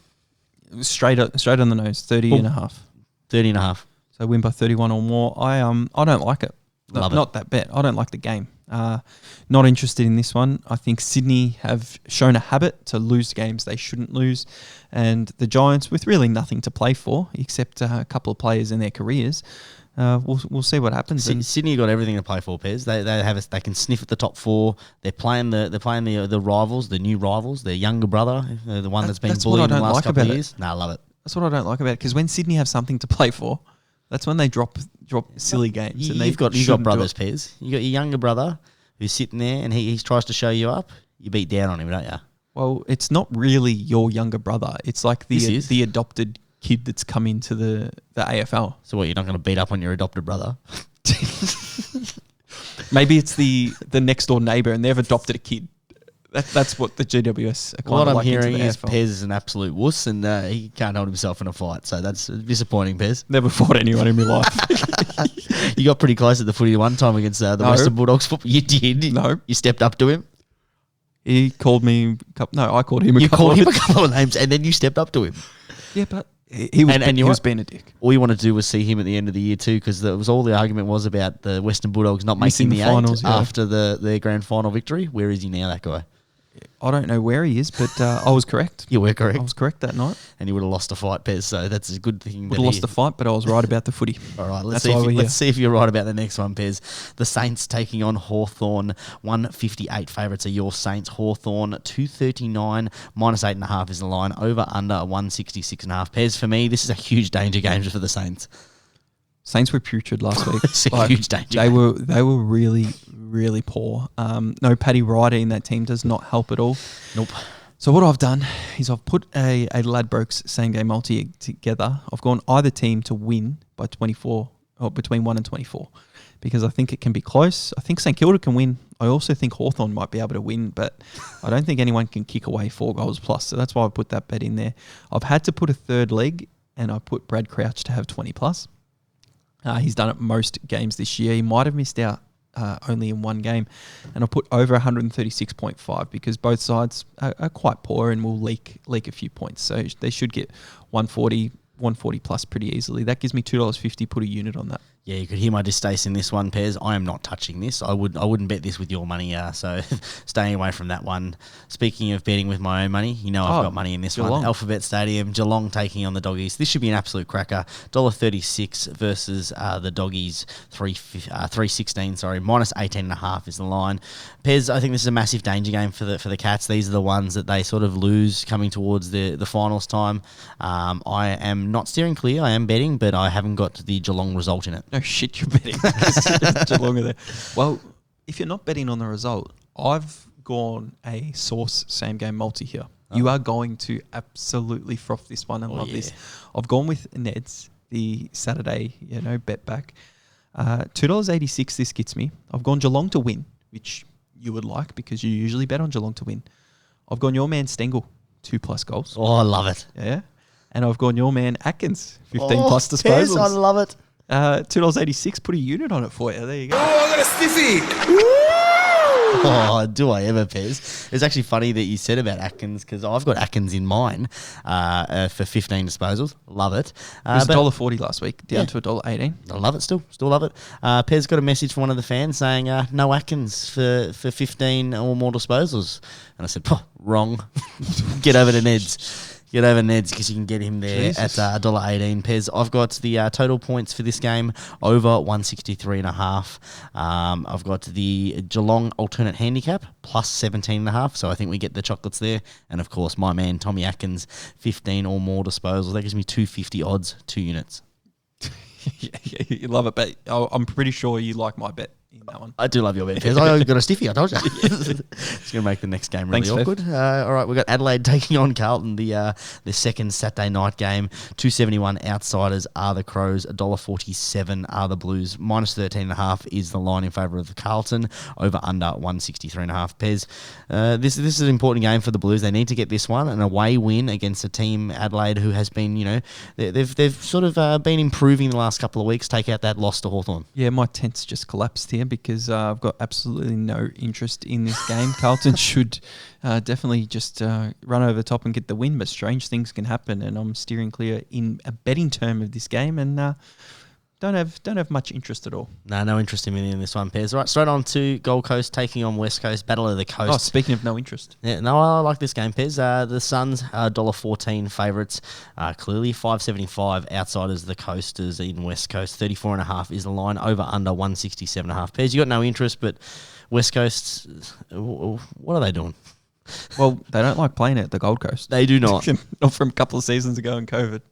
Straight on the nose. 30.5. 30.5. So win by 31 or more. I don't like it. Love it. Not that bet. I don't like the game. Not interested in this one. I think Sydney have shown a habit to lose games they shouldn't lose, and the Giants, with really nothing to play for except a couple of players in their careers, we'll see what happens. Sydney got everything to play for, Pez. They can sniff at the top 4. They're playing the rivals, the new rivals, their younger brother, the one that's been bullied in the last couple of years. I love it. That's what I don't like about it, because when Sydney have something to play for, that's when they drop silly games. You've got brothers, Pez. You got your younger brother who's sitting there and he tries to show you up. You beat down on him, don't you? Well, it's not really your younger brother. It's like the adopted kid that's come into the AFL. So what, you're not going to beat up on your adopted brother? Maybe it's the next door neighbour and they've adopted a kid. That's what the GWS are kind what of I'm like hearing into the is AFL. Pez is an absolute wuss and he can't hold himself in a fight. So that's disappointing, Pez. Never fought anyone in my life. You got pretty close at the footy one time against the Western Bulldogs football. You did. No. You stepped up to him. He called me. I called him. You called him a couple of names and then you stepped up to him. Yeah, but he was being a dick. All you wanted to do was see him at the end of the year too, because all the argument was about the Western Bulldogs not Missing making the finals, 8 after their grand final victory. Where is he now, that guy? I don't know where he is, but I was correct. You were correct. I was correct that night. And he would have lost a fight, Pez, so that's a good thing. Would have lost the fight, but I was right about the footy. All right, let's see if you're right about the next one, Pez. The Saints taking on Hawthorn. 158 favourites are your Saints. Hawthorn 239, -8.5 is the line. Over under 166.5. Pez, for me, this is a huge danger game for the Saints. Saints were putrid last week. It's a huge danger. They were really, really poor. No Paddy Ryder in that team does not help at all. Nope. So what I've done is I've put a Ladbrokes same game multi together. I've gone either team to win by 24 or between 1 and 24 because I think it can be close. I think St Kilda can win. I also think Hawthorn might be able to win, but I don't think anyone can kick away 4 goals plus. So that's why I put that bet in there. I've had to put a third leg, and I put Brad Crouch to have 20 plus. He's done it most games this year. He might have missed out only in one game. And I put over 136.5 because both sides are quite poor and will leak a few points. So they should get 140 plus pretty easily. That gives me $2.50, put a unit on that. Yeah, you could hear my distaste in this one, Pez. I am not touching this. I wouldn't bet this with your money, so staying away from that one. Speaking of betting with my own money, I've got money in this Geelong. one. Alphabet Stadium, Geelong taking on the Doggies. This should be an absolute cracker. $1.36 versus the Doggies, 3.16. Sorry, minus 18.5 is the line. Pez, I think this is a massive danger game for the Cats. These are the ones that they sort of lose coming towards the finals time. I am not steering clear. I am betting, but I haven't got the Geelong result in it. No shit, you're betting. Geelong are there. Well, if you're not betting on the result, I've gone a Sauce same game multi here. You are going to absolutely froth this one and love this. I've gone with Ned's, the Saturday, bet back. $2.86 this gets me. I've gone Geelong to win, which you would like because you usually bet on Geelong to win. I've gone your man Stengel, 2+ goals. Oh, I love it. Yeah. And I've gone your man Atkins, 15+ disposals. Pez, I love it. $2.86, put a unit on it for you. There you go. Oh, I got a stiffy. Oh, do I ever, Pez? It's actually funny that you said about Atkins because I've got Atkins in mine for 15 disposals. Love it. It was $1.40 last week, down to $1.18. I love it still love it. Pez got a message from one of the fans saying no Atkins for 15 or more disposals. And I said, wrong. Get over to Ned's. Get over Ned's because you can get him there at $1.18. Pez, I've got the total points for this game over 163.5. I've got the Geelong alternate handicap plus 17.5. So I think we get the chocolates there. And of course, my man Tommy Atkins, 15 or more disposals. That gives me 250 odds, 2 units. You love it, but I'm pretty sure you like my bet in that one. I do love your bet, Pez. I got a stiffy, I told you. It's going to make the next game really awkward. All right, we've got Adelaide taking on Carlton, the second Saturday night game. 271 outsiders are the Crows. $1.47 are the Blues. Minus 13.5 is the line in favour of the Carlton. Over under 163.5. Pez, this is an important game for the Blues. They need to get this one, an away win against a team, Adelaide, who has been, they've sort of been improving the last couple of weeks. Take out that loss to Hawthorn. Yeah, my tent's just collapsed here because I've got absolutely no interest in this game. Carlton should definitely just run over the top and get the win, but strange things can happen, and I'm steering clear in a betting term of this game, and don't have much interest at all. No interest in me in this one, Pez. Right, straight on to Gold Coast taking on West Coast, Battle of the Coast. Oh, speaking of no interest. Yeah, no, I like this game, Pez. The Suns are $1.14 favourites. Clearly $5.75 outsiders, the Coasters in West Coast. 34.5 is the line. Over under 167.5. Pez, you got no interest, but West Coast, what are they doing? Well, they don't like playing at the Gold Coast. They do not. Not from a couple of seasons ago in COVID.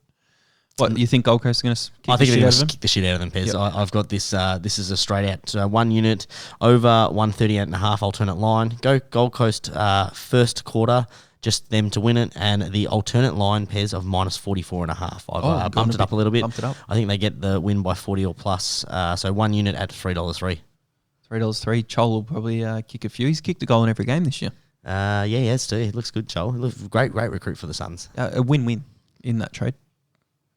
What, you think Gold Coast are going to kick I think they're going to them? kick the shit out of them, Pez. Yep. I've got this. This is a straight out 1 unit over 138.5 alternate line. Go Gold Coast first quarter, just them to win it, and the alternate line, Pez, of minus 44.5. I've bumped it up a little bit. Bumped it up. I think they get the win by 40 or plus. So 1 unit at $3.03. $3.03. Chol will probably kick a few. He's kicked a goal in every game this year. Yeah, it's too. It looks good, Joel. Great recruit for the Suns. A win-win in that trade.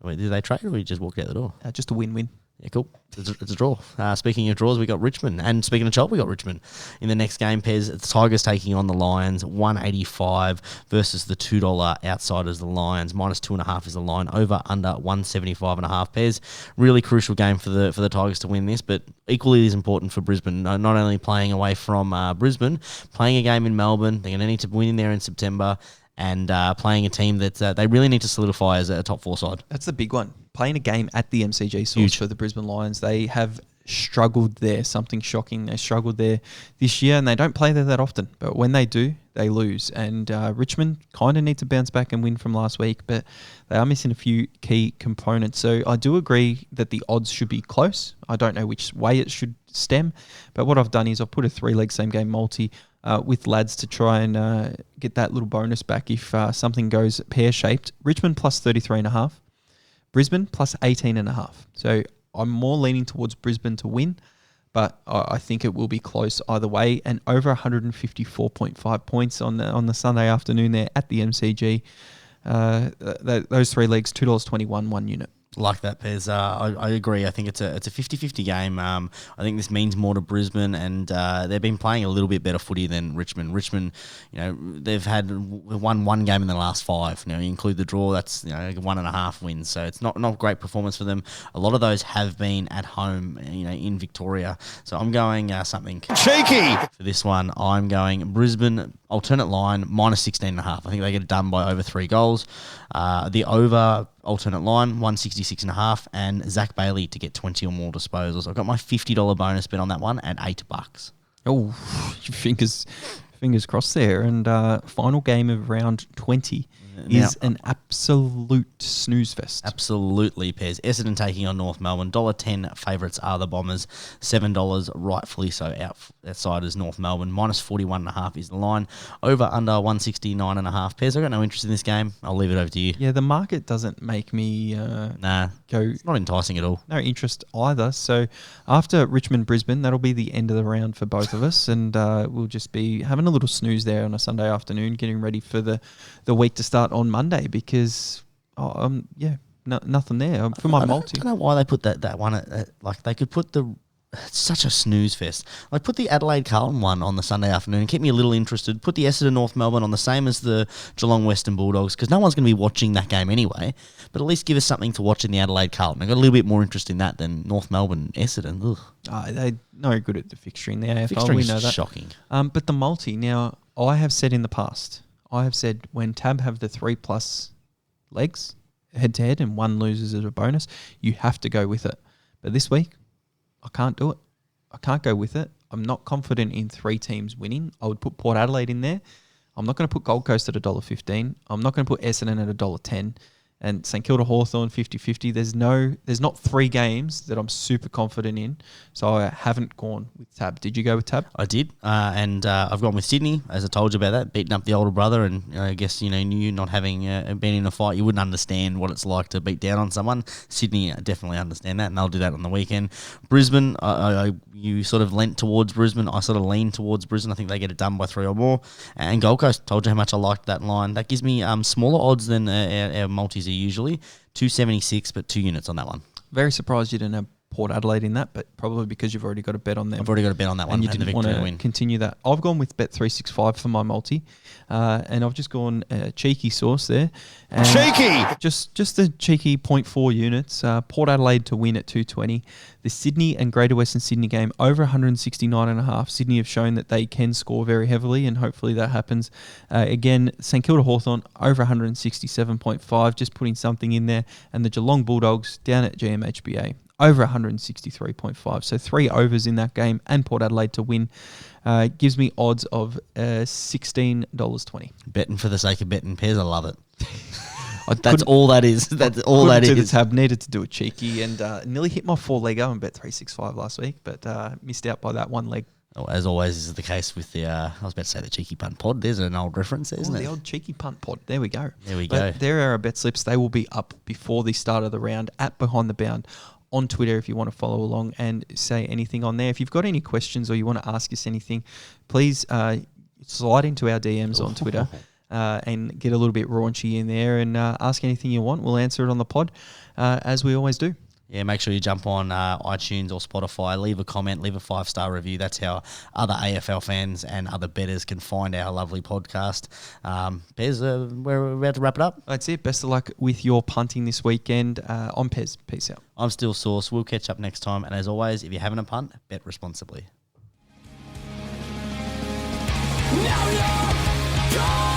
Wait, did they trade or we just walked out the door? Just a win-win. Yeah, cool. It's a draw. Speaking of draws, we got Richmond. And speaking of Chol, we got Richmond. In the next game, Pez, the Tigers taking on the Lions. 185 versus the $2 outsiders, the Lions. Minus 2.5 is the line. Over under 175.5. Pez, really crucial game for the Tigers to win this, but equally as important for Brisbane. Not only playing away from Brisbane, playing a game in Melbourne. They're going to need to win in there in September. And playing a team that they really need to solidify as a top 4 side. That's the big one. Playing a game at the MCG Source for the Brisbane Lions. They have struggled there, something shocking. They struggled there this year, and they don't play there that often. But when they do, they lose. And Richmond kind of need to bounce back and win from last week, but they are missing a few key components. So I do agree that the odds should be close. I don't know which way it should stem, but what I've done is I've put a 3-leg same-game multi with lads to try and get that little bonus back if something goes pear-shaped. Richmond plus 33.5. Brisbane plus 18.5. So I'm more leaning towards Brisbane to win, but I think it will be close either way. And over 154.5 points on the Sunday afternoon there at the MCG. Those 3 legs, $2.21, 1 unit. Like that, Pez. I agree. I think it's a 50-50 game. I think this means more to Brisbane, and they've been playing a little bit better footy than Richmond. Richmond, they've won one game in the last 5. You include the draw, that's 1.5 wins. So it's not great performance for them. A lot of those have been at home, in Victoria. So I'm going something Cheeky! for this one. I'm going Brisbane alternate line minus 16.5. I think they get it done by over 3 goals. The over alternate line 166.5, and Zach Bailey to get 20 or more disposals. I've got my $50 bonus bet on that one at $8. Oh, fingers crossed there. And final game of round 20 is an absolute snooze fest. Absolutely, Pez. Essendon taking on North Melbourne. $1.10 favourites are the Bombers. $7 rightfully so outside is North Melbourne. Minus 41.5 is the line. Over under 169.5. Pez, I've got no interest in this game. I'll leave it over to you. Yeah, the market doesn't make me Nah, go. It's not enticing at all. No interest either. So after Richmond-Brisbane, that'll be the end of the round for both of us, and we'll just be having a little snooze there on a Sunday afternoon, getting ready for the week to start on Monday, because nothing there for my multi. I don't know why they put that one at, like they could put it's such a snooze fest. Like put the Adelaide Carlton one on the Sunday afternoon and keep me a little interested. Put the Essendon North Melbourne on the same as the Geelong Western Bulldogs, because no one's going to be watching that game anyway. But at least give us something to watch in the Adelaide Carlton. I got a little bit more interest in that than North Melbourne Essendon. They're no good at the fixturing. The AFL, Fixturing we know that. Shocking. But the multi, now I have said in the past, when Tab have the 3+ legs head to head and one loses as a bonus, you have to go with it. But this week, I can't do it. I can't go with it. I'm not confident in 3 teams winning. I would put Port Adelaide in there. I'm not going to put Gold Coast at $1.15. I'm not going to put Essendon at $1.10. And St Kilda Hawthorn 50-50. There's not 3 games that I'm super confident in, so I haven't gone with Tab. Did you go with Tab? I did, and I've gone with Sydney, as I told you about that, beating up the older brother, and I guess you not having been in a fight, you wouldn't understand what it's like to beat down on someone. Sydney definitely understand that, and they'll do that on the weekend. Brisbane, you sort of leant towards Brisbane. I sort of lean towards Brisbane. I think they get it done by 3 or more. And Gold Coast, told you how much I liked that line. That gives me smaller odds than our multis are usually. 276, but 2 units on that one. Very surprised you didn't have Port Adelaide in that, but probably because you've already got a bet on them. I've already got a bet on that one, and you didn't want to continue that. I've gone with Bet365 for my multi, and I've just gone cheeky sauce there. And Cheeky! Just the cheeky 0.4 units. Port Adelaide to win at 220. The Sydney and Greater Western Sydney game over 169.5. Sydney have shown that they can score very heavily, and hopefully that happens. Again, St Kilda Hawthorn over 167.5, just putting something in there. And the Geelong Bulldogs down at GMHBA over 163.5. So 3 overs in that game, and Port Adelaide to win gives me odds of $16.20. Betting for the sake of betting, Pez, I love it. That's all that is. That's all that is. The tab needed to do a cheeky, and nearly hit my 4-legger on Bet365 last week, but missed out by that 1 leg. Oh, as always is the case with the, I was about to say the cheeky punt pod. There's an old reference, isn't it? The old cheeky punt pod. There we go. There we go. There are our bet slips. They will be up before the start of the round at Behind the Bound on Twitter if you want to follow along and say anything on there. If you've got any questions or you want to ask us anything, please slide into our DMs on Twitter. And get a little bit raunchy in there and ask anything you want. We'll answer it on the pod, as we always do. Yeah, make sure you jump on iTunes or Spotify, leave a comment, leave a 5-star review. That's how other AFL fans and other bettors can find our lovely podcast. Pez, we're about to wrap it up. That's it. Best of luck with your punting this weekend. I'm Pez. Peace out. I'm still Sauce. We'll catch up next time. And as always, if you're having a punt, bet responsibly. Now you're gone.